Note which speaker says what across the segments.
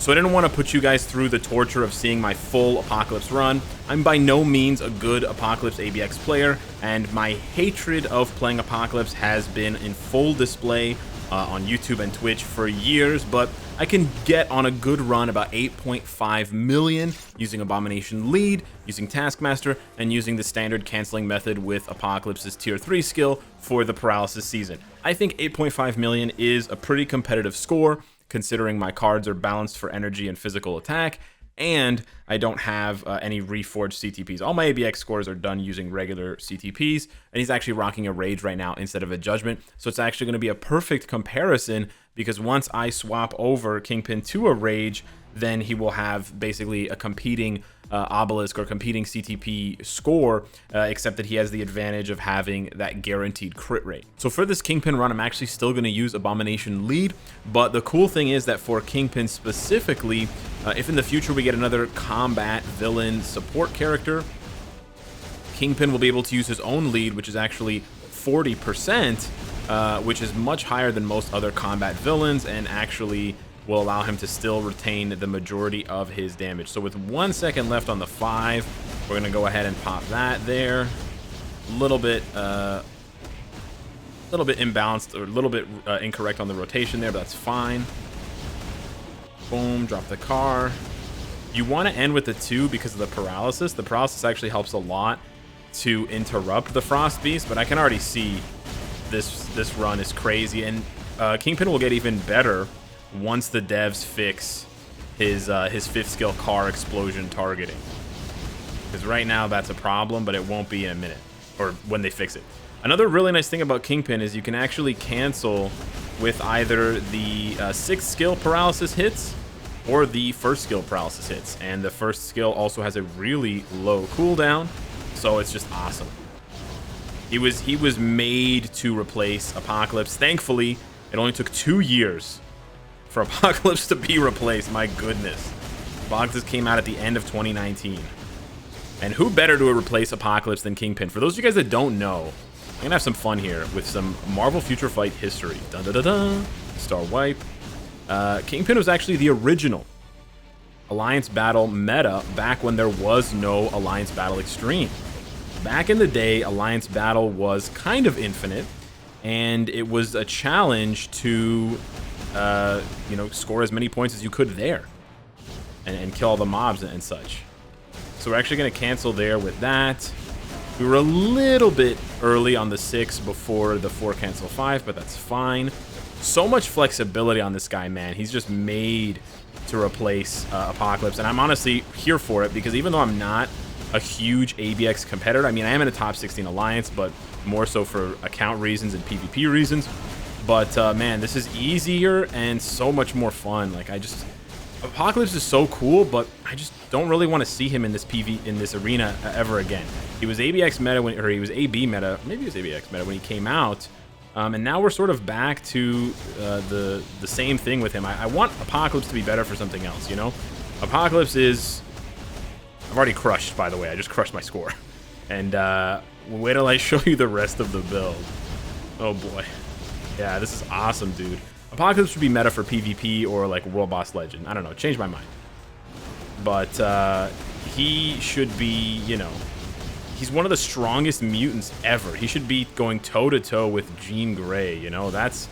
Speaker 1: So I didn't want to put you guys through the torture of seeing my full Apocalypse run. I'm by no means a good Apocalypse ABX player, and my hatred of playing Apocalypse has been in full display on YouTube and Twitch for years, but I can get on a good run about 8.5 million using Abomination Lead, using Taskmaster, and using the standard canceling method with Apocalypse's tier 3 skill for the paralysis season. I think 8.5 million is a pretty competitive score, considering my cards are balanced for energy and physical attack, and I don't have any reforged CTPs. All my ABX scores are done using regular CTPs, and he's actually rocking a Rage right now instead of a Judgment, so it's actually going to be a perfect comparison, because once I swap over Kingpin to a Rage, then he will have basically a competing obelisk or competing CTP score, except that he has the advantage of having that guaranteed crit rate. So for this Kingpin run, I'm actually still going to use Abomination Lead, but the cool thing is that for Kingpin specifically, if in the future we get another combat villain support character, Kingpin will be able to use his own lead, which is actually 40%, which is much higher than most other combat villains, and actually will allow him to still retain the majority of his damage. So with 1 second left on the 5, we're gonna go ahead and pop that there. A little bit imbalanced, or a little bit incorrect on the rotation there, but that's fine. Boom, drop the car. You want to end with the 2 because of the paralysis. The paralysis actually helps a lot to interrupt the Frost Beast, but I can already see this run is crazy, and Kingpin will get even better once the devs fix his 5th skill car explosion targeting, because right now that's a problem, but it won't be in a minute, or when they fix it. Another really nice thing about Kingpin is you can actually cancel with either the 6th skill paralysis hits or the 1st skill paralysis hits, and the 1st skill also has a really low cooldown, so it's just awesome. He was made to replace Apocalypse. Thankfully, it only took 2 years for Apocalypse to be replaced. My goodness. Apocalypse came out at the end of 2019. And who better to replace Apocalypse than Kingpin? For those of you guys that don't know, I'm gonna have some fun here with some Marvel Future Fight history. Dun dun dun dun. Star wipe. Kingpin was actually the original Alliance Battle meta back when there was no Alliance Battle Extreme. Back in the day, Alliance Battle was kind of infinite, and it was a challenge to you know, score as many points as you could there and kill all the mobs and such. So we're actually going to cancel there with that. We were a little bit early on the 6 before the 4 cancel 5, but that's fine. So much flexibility on this guy, man. He's just made to replace Apocalypse, and I'm honestly here for it, because even though I'm not a huge ABX competitor, I mean, I am in a top 16 alliance, but more so for account reasons and PvP reasons. But man, this is easier and so much more fun. Like, Apocalypse is so cool, but I just don't really want to see him in this arena ever again. He was ABX meta or he was AB meta, maybe he was ABX meta when he came out, and now we're sort of back to the same thing with him. I want Apocalypse to be better for something else, you know. Apocalypse is, I've already crushed, by the way. I just crushed my score, and wait till I show you the rest of the build. Oh boy. Yeah, this is awesome, dude. Apocalypse would be meta for PvP or like World Boss Legend. I don't know, change my mind. But he should be, you know, he's one of the strongest mutants ever. He should be going toe-to-toe with Jean Grey, you know? That's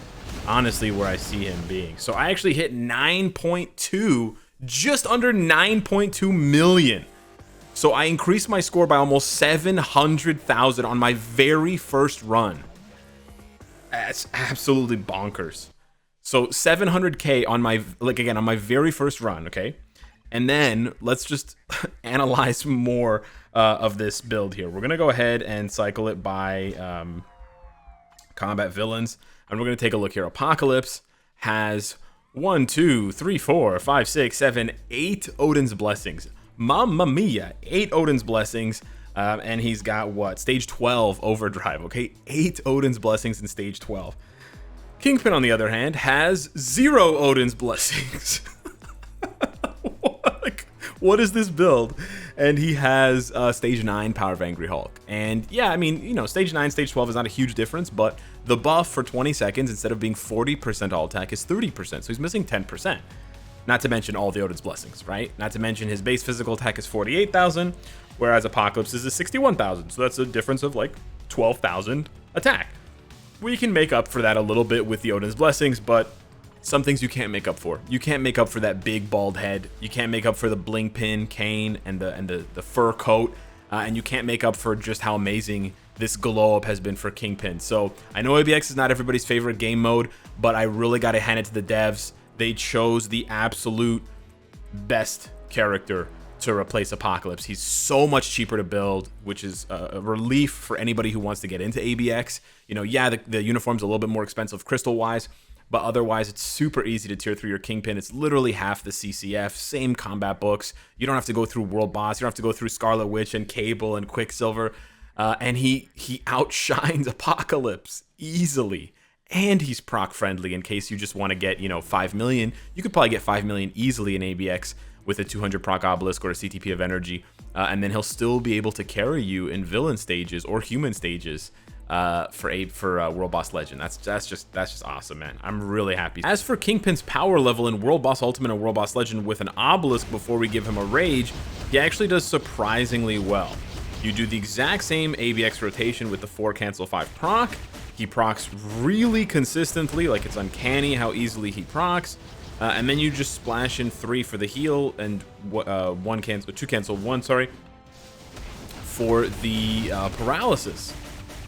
Speaker 1: honestly where I see him being. So I actually hit 9.2, just under 9.2 million. So I increased my score by almost 700,000 on my very first run. That's absolutely bonkers. So 700k on my, like, again, on my very first run, okay? And then let's just analyze more of this build here. We're gonna go ahead and cycle it by combat villains, and we're gonna take a look here. Apocalypse has 1, 2, 3, 4, 5, 6, 7, 8 Odin's Blessings. Mamma mia, 8 Odin's Blessings. And he's got what? Stage 12 overdrive, okay? 8 Odin's Blessings in stage 12. Kingpin, on the other hand, has 0 Odin's Blessings. What is this build? And he has stage 9 Power of Angry Hulk. And yeah, I mean, you know, stage 9, stage 12 is not a huge difference, but the buff for 20 seconds, instead of being 40% all attack, is 30%. So he's missing 10%. Not to mention all the Odin's Blessings, right? Not to mention his base physical attack is 48,000, whereas Apocalypse's is 61,000. So that's a difference of like 12,000 attack. We can make up for that a little bit with the Odin's Blessings, but some things you can't make up for. You can't make up for that big bald head. You can't make up for the bling pin cane and the fur coat. And you can't make up for just how amazing this glow up has been for Kingpin. So I know ABX is not everybody's favorite game mode, but I really got to hand it to the devs. They chose the absolute best character to replace Apocalypse. He's so much cheaper to build, which is a relief for anybody who wants to get into ABX. You know, yeah, the uniform's a little bit more expensive crystal wise, but otherwise it's super easy to tier 3 your Kingpin. It's literally half the CCF, same combat books. You don't have to go through World Boss. You don't have to go through Scarlet Witch and Cable and Quicksilver. And he outshines Apocalypse easily. And he's proc friendly in case you just want to get, you know, 5 million. You could probably get 5 million easily in ABX with a 200 proc obelisk or a CTP of energy. And then he'll still be able to carry you in villain stages or human stages for World Boss Legend. That's just awesome, man. I'm really happy. As for Kingpin's power level in World Boss Ultimate and World Boss Legend with an obelisk before we give him a rage, he actually does surprisingly well. You do the exact same ABX rotation with the 4 cancel 5 proc. He procs really consistently, like it's uncanny how easily he procs. And then you just splash in 3 for the heal and 2 cancel 1, sorry, for the paralysis.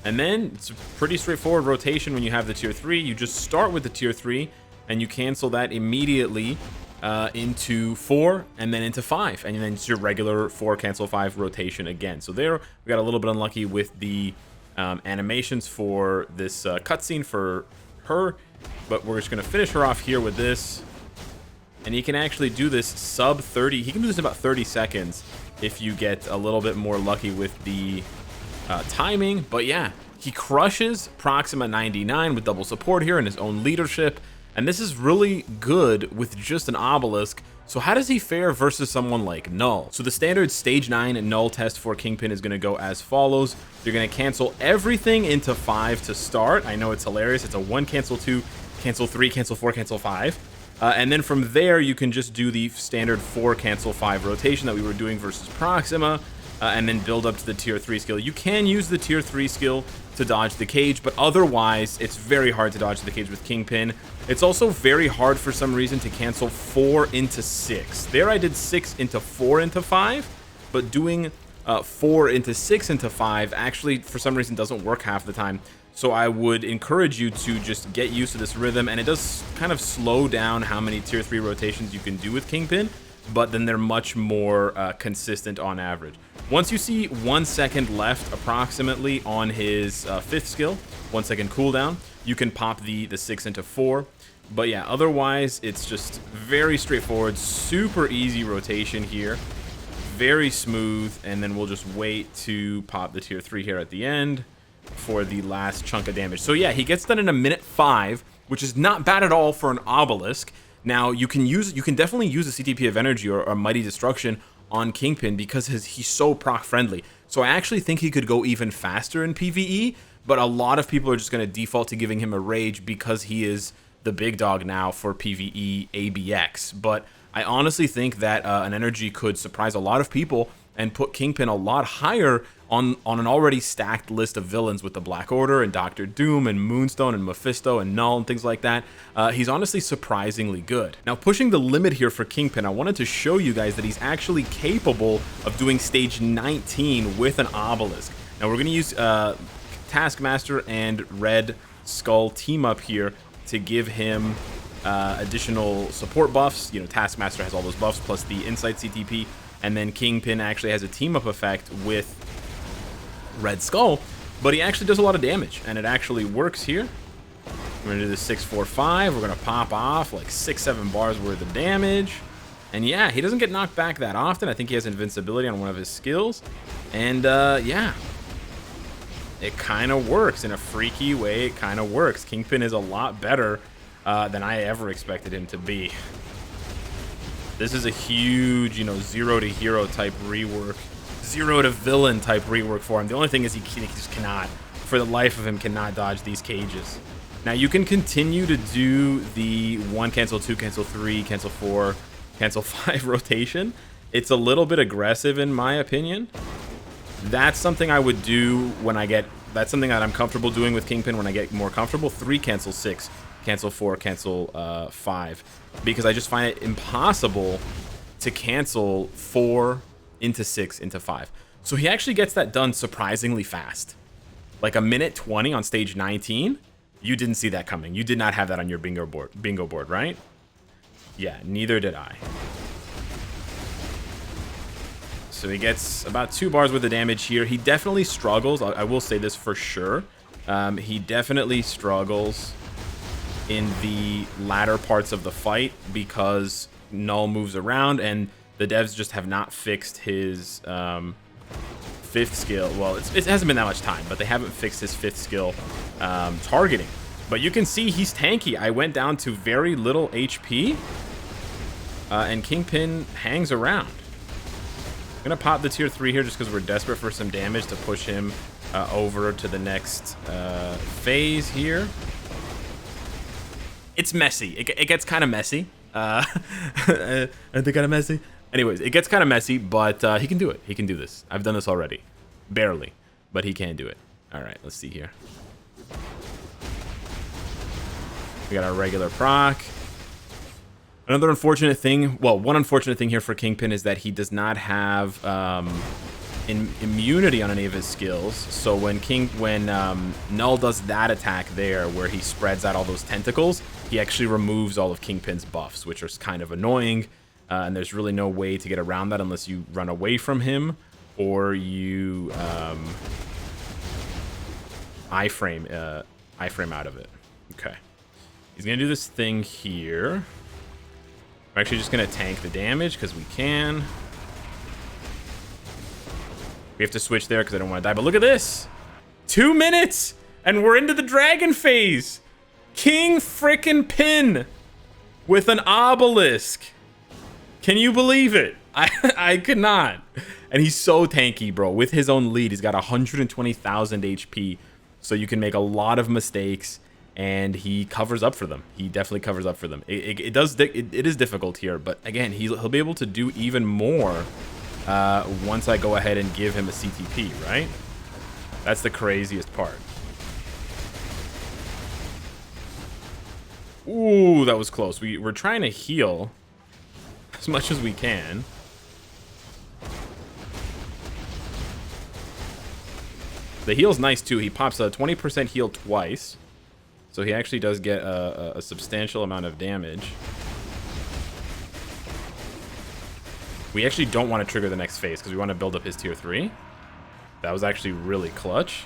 Speaker 1: And then it's a pretty straightforward rotation when you have the tier 3. You just start with the tier 3 and you cancel that immediately into 4 and then into 5. And then it's your regular 4 cancel 5 rotation again. So there we got a little bit unlucky with the animations for this cutscene for her. But we're just going to finish her off here with this. And he can actually do this sub 30. He can do this in about 30 seconds if you get a little bit more lucky with the timing. But yeah, he crushes Proxima 99 with double support here and his own leadership. And this is really good with just an obelisk. So how does he fare versus someone like Null? So the standard stage 9 Null test for Kingpin is going to go as follows. You're going to cancel everything into 5 to start. I know it's hilarious. It's a 1 cancel 2, cancel 3, cancel 4, cancel 5. And then from there, you can just do the standard 4 cancel 5 rotation that we were doing versus Proxima. And then build up to the tier 3 skill. You can use the tier 3 skill to dodge the cage, but otherwise it's very hard to dodge the cage with Kingpin. It's also very hard for some reason to cancel 4 into 6. There I did 6 into 4 into 5, but doing 4 into 6 into 5 actually for some reason doesn't work half the time. So I would encourage you to just get used to this rhythm, and it does kind of slow down how many tier 3 rotations you can do with Kingpin, but then they're much more consistent on average. Once you see 1 second left approximately on his 5th skill, 1 second cooldown, you can pop the 6 into 4. But yeah, otherwise it's just very straightforward, super easy rotation here, very smooth, and then we'll just wait to pop the tier 3 here at the end for the last chunk of damage. So yeah, he gets done in a minute 5, which is not bad at all for an obelisk. Now you can definitely use a CTP of energy or a mighty destruction on Kingpin because he's so proc friendly. So I actually think he could go even faster in PvE, but a lot of people are just going to default to giving him a rage because he is the big dog now for PvE ABX. But I honestly think that an energy could surprise a lot of people and put Kingpin a lot higher on an already stacked list of villains with the Black Order and Doctor Doom and Moonstone and Mephisto and Null and things like that. He's honestly surprisingly good. Now, pushing the limit here for Kingpin, I wanted to show you guys that he's actually capable of doing stage 19 with an obelisk. Now, we're going to use Taskmaster and Red Skull team up here to give him additional support buffs. You know, Taskmaster has all those buffs plus the Insight CTP, and then Kingpin actually has a team-up effect with Red Skull, but he actually does a lot of damage, and it actually works here. We're gonna do the 6-4-5. We're gonna pop off like 6-7 bars worth of damage, and yeah, he doesn't get knocked back that often. I think he has invincibility on one of his skills, and yeah, it kind of works in a freaky way. It kind of works. Kingpin is a lot better than I ever expected him to be. This is a huge, you know, 0 to hero type rework, 0 to villain type rework for him. The only thing is he just cannot, for the life of him, cannot dodge these cages. Now you can continue to do the 1 cancel 2 cancel 3 cancel 4 cancel 5 rotation. It's a little bit aggressive in my opinion. That's something I would do when I get, that's something that I'm comfortable doing with Kingpin when I get more comfortable. 3 cancel 6, cancel 4, cancel 5, because I just find it impossible to cancel 4 into 6 into 5. So he actually gets that done surprisingly fast. Like a minute 20 on stage 19. You didn't see that coming. You did not have that on your bingo board, right? Yeah, neither did I. So he gets about 2 bars worth of damage here. He definitely struggles. I will say this for sure. He definitely struggles in the latter parts of the fight because Null moves around and the devs just have not fixed his 5th skill. Well, it hasn't been that much time, but they haven't fixed his 5th skill targeting. But you can see he's tanky. I went down to very little HP, and Kingpin hangs around. I'm gonna pop the tier 3 here just because we're desperate for some damage to push him over to the next phase here. It's messy. It gets kind of messy. Aren't they kind of messy? Anyways, it gets kind of messy, but he can do it. He can do this. I've done this already. Barely, but he can do it. All right, let's see here. We got our regular proc. Another unfortunate thing, well, one unfortunate thing here for Kingpin is that he does not have immunity on any of his skills. So when Null does that attack there, where he spreads out all those tentacles, he actually removes all of Kingpin's buffs, which is kind of annoying. And there's really no way to get around that unless you run away from him or you iframe out of it. Okay, he's gonna do this thing here. We're actually just gonna tank the damage because we can. We have to switch there because I don't want to die. But look at this, 2 minutes and we're into the dragon phase. King frickin' Pin with an obelisk. Can you believe it? I could not. And he's so tanky, bro. With his own lead, he's got 120,000 HP. So you can make a lot of mistakes, and he covers up for them. He definitely covers up for them. It is difficult here, but again, he'll be able to do even more once I go ahead and give him a CTP, right? That's the craziest part. Ooh, that was close. We're trying to heal as much as we can. The heal's nice too. He pops a 20% heal twice, so he actually does get a substantial amount of damage. We actually don't want to trigger the next phase because we want to build up his tier 3. That was actually really clutch.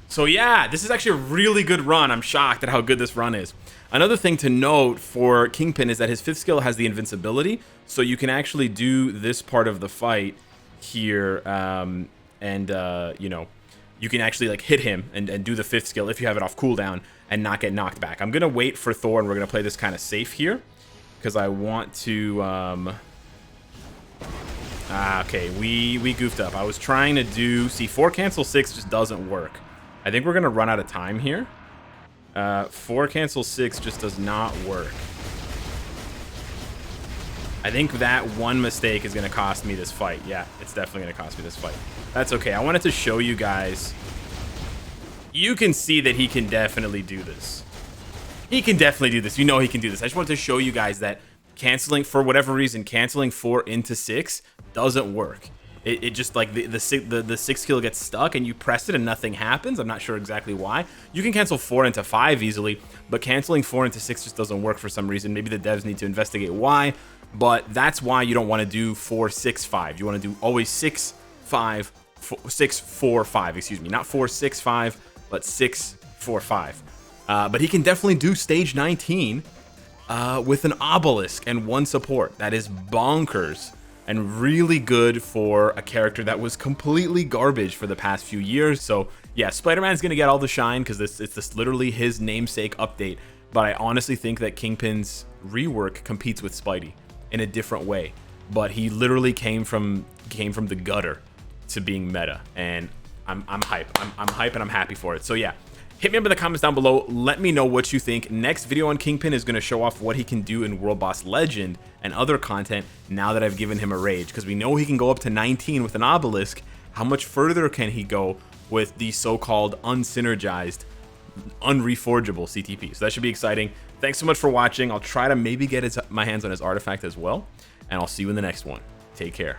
Speaker 1: So yeah, this is actually a really good run. I'm shocked at how good this run is. Another thing to note for Kingpin is that his 5th skill has the invincibility, so you can actually do this part of the fight here, you know, you can actually like hit him and do the 5th skill if you have it off cooldown and not get knocked back. I'm gonna wait for Thor and we're gonna play this kind of safe here because I want to okay, we goofed up. I was trying to do, see, 4 cancel 6 just doesn't work. I think we're gonna run out of time here. 4 cancel 6 just does not work. I think that one mistake is going to cost me this fight. Yeah, it's definitely going to cost me this fight. That's okay. I wanted to show you guys. You can see that he can definitely do this. He can definitely do this. You know he can do this. I just wanted to show you guys that canceling, for whatever reason, canceling 4 into 6 doesn't work. It just, like, the 6 skill gets stuck and you press it and nothing happens. I'm not sure exactly why. You can cancel 4 into 5 easily, but canceling 4 into 6 just doesn't work for some reason. Maybe the devs need to investigate why, but that's why you don't want to do 4, 6, 5. You want to do always 6, 5, 6, 4, 5, excuse me. Not 4, 6, 5, but 6, 4, 5. But he can definitely do stage 19 with an obelisk and 1 support. That is bonkers. And really good for a character that was completely garbage for the past few years. So yeah, Spider-Man's gonna get all the shine because it's literally his namesake update. But I honestly think that Kingpin's rework competes with Spidey in a different way. But he literally came from the gutter to being meta, and I'm hype. I'm hype and I'm happy for it. So yeah, Hit me up in the comments down below. Let me know what you think. Next video on Kingpin is going to show off what he can do in World Boss Legend and other content now that I've given him a rage, because we know he can go up to 19 with an obelisk. How much further can he go with the so-called unsynergized, unreforgeable CTP? So that should be exciting. Thanks so much for watching. I'll try to maybe get my hands on his artifact as well, and I'll see you in the next one. Take care.